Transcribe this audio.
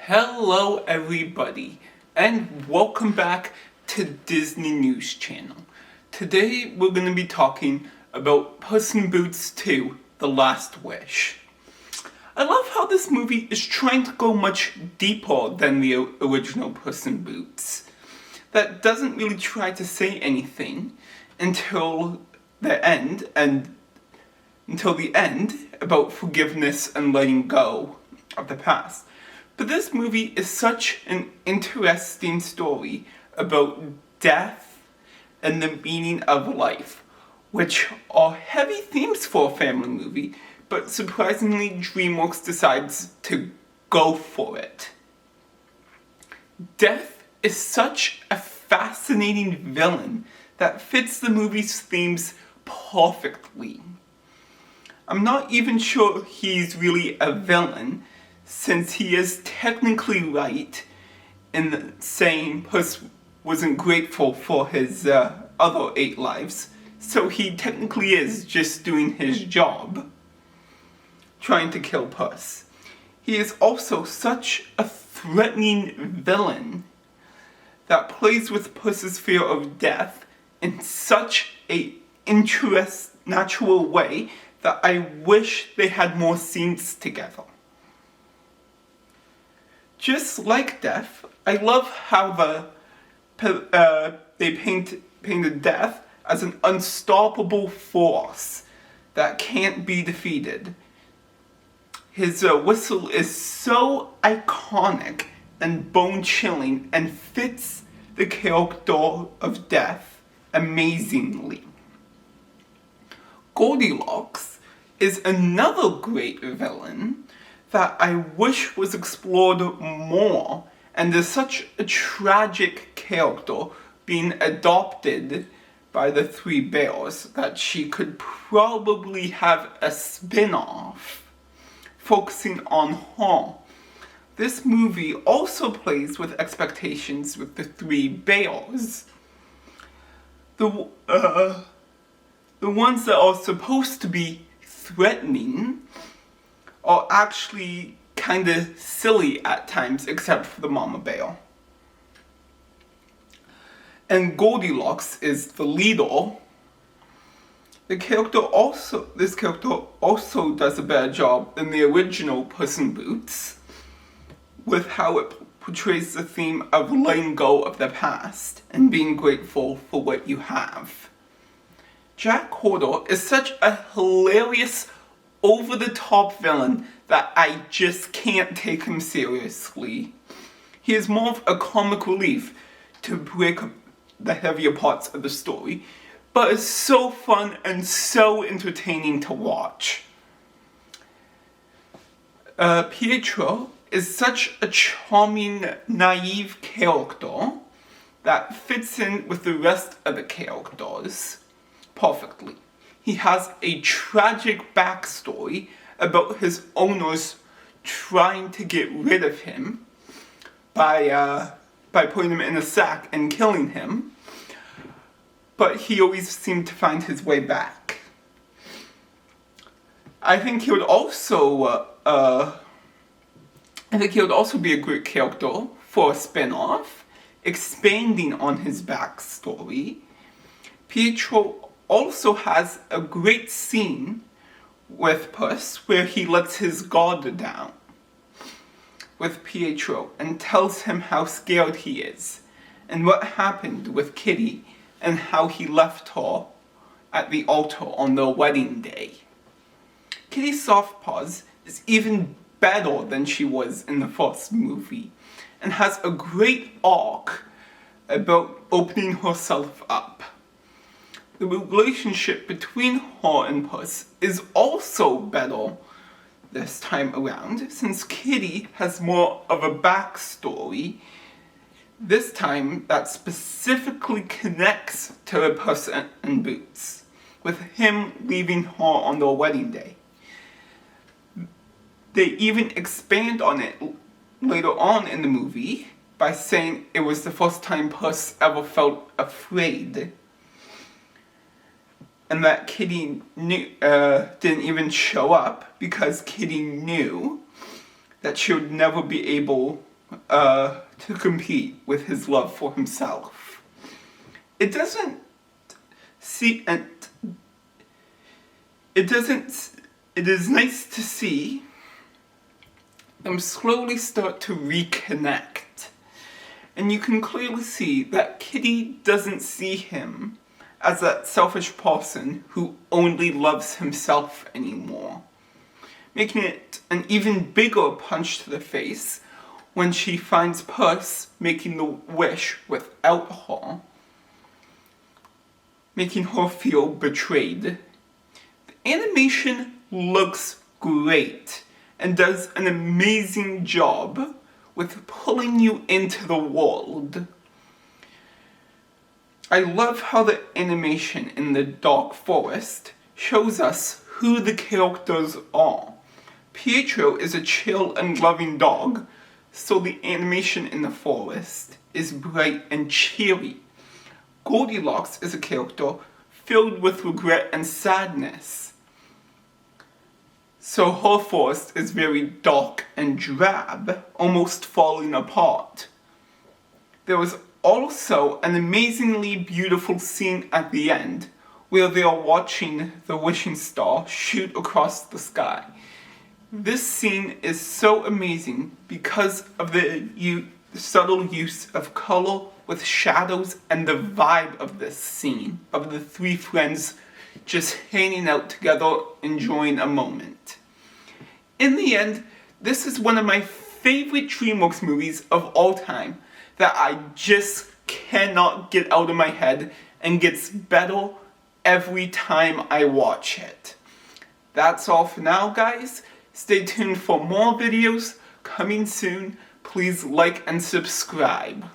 Hello everybody and welcome back to Disney News Channel. Today we're going to be talking about Puss in Boots 2, The Last Wish. I love how this movie is trying to go much deeper than the original Puss in Boots. That doesn't really try to say anything until the end about forgiveness and letting go of the past. But this movie is such an interesting story about death and the meaning of life, which are heavy themes for a family movie, but surprisingly DreamWorks decides to go for it. Death is such a fascinating villain that fits the movie's themes perfectly. I'm not even sure he's really a villain, since he is technically right in saying Puss wasn't grateful for his other 8 lives, so he technically is just doing his job, trying to kill Puss. He is also such a threatening villain that plays with Puss's fear of death in such a natural way that I wish they had more scenes together. Just like death, I love how they painted death as an unstoppable force that can't be defeated. His whistle is so iconic and bone-chilling and fits the character of death amazingly. Goldilocks is another great villain that I wish was explored more, and is such a tragic character being adopted by the 3 bears that she could probably have a spin-off focusing on her. This movie also plays with expectations with the 3 bears. The ones that are supposed to be threatening are actually kinda silly at times, except for the mama bear. And Goldilocks is the leader. This character also does a better job than the original Puss in Boots, with how it portrays the theme of letting go of the past and being grateful for what you have. Jack Horner is such a hilarious, over-the-top villain that I just can't take him seriously. He is more of a comic relief to break up the heavier parts of the story, but is so fun and so entertaining to watch. Pietro is such a charming, naive character that fits in with the rest of the characters perfectly. He has a tragic backstory about his owners trying to get rid of him by putting him in a sack and killing him, but he always seemed to find his way back. I think he would also be a great character for a spin-off, expanding on his backstory. Pietro also has a great scene with Puss where he lets his guard down with Pietro and tells him how scared he is and what happened with Kitty and how he left her at the altar on their wedding day. Kitty's soft paws is even better than she was in the first movie and has a great arc about opening herself up. The relationship between her and Puss is also better this time around, since Kitty has more of a backstory, this time that specifically connects to Puss in Boots, with him leaving her on their wedding day. They even expand on it later on in the movie by saying it was the first time Puss ever felt afraid, and that Kitty didn't even show up because Kitty knew that she would never be able to compete with his love for himself. It doesn't see, and it is nice to see them slowly start to reconnect. And you can clearly see that Kitty doesn't see him as that selfish person who only loves himself anymore, making it an even bigger punch to the face when she finds Puss making the wish without her, making her feel betrayed. The animation looks great and does an amazing job with pulling you into the world. I love how the animation in the Dark Forest shows us who the characters are. Pietro is a chill and loving dog, so the animation in the forest is bright and cheery. Goldilocks is a character filled with regret and sadness, so her forest is very dark and drab, almost falling apart. There was also an amazingly beautiful scene at the end where they are watching the wishing star shoot across the sky. This scene is so amazing because of the subtle use of color with shadows and the vibe of this scene, of the three friends just hanging out together, enjoying a moment. In the end, this is one of my favorite DreamWorks movies of all time that I just cannot get out of my head and gets better every time I watch it. That's all for now, guys. Stay tuned for more videos coming soon. Please like and subscribe.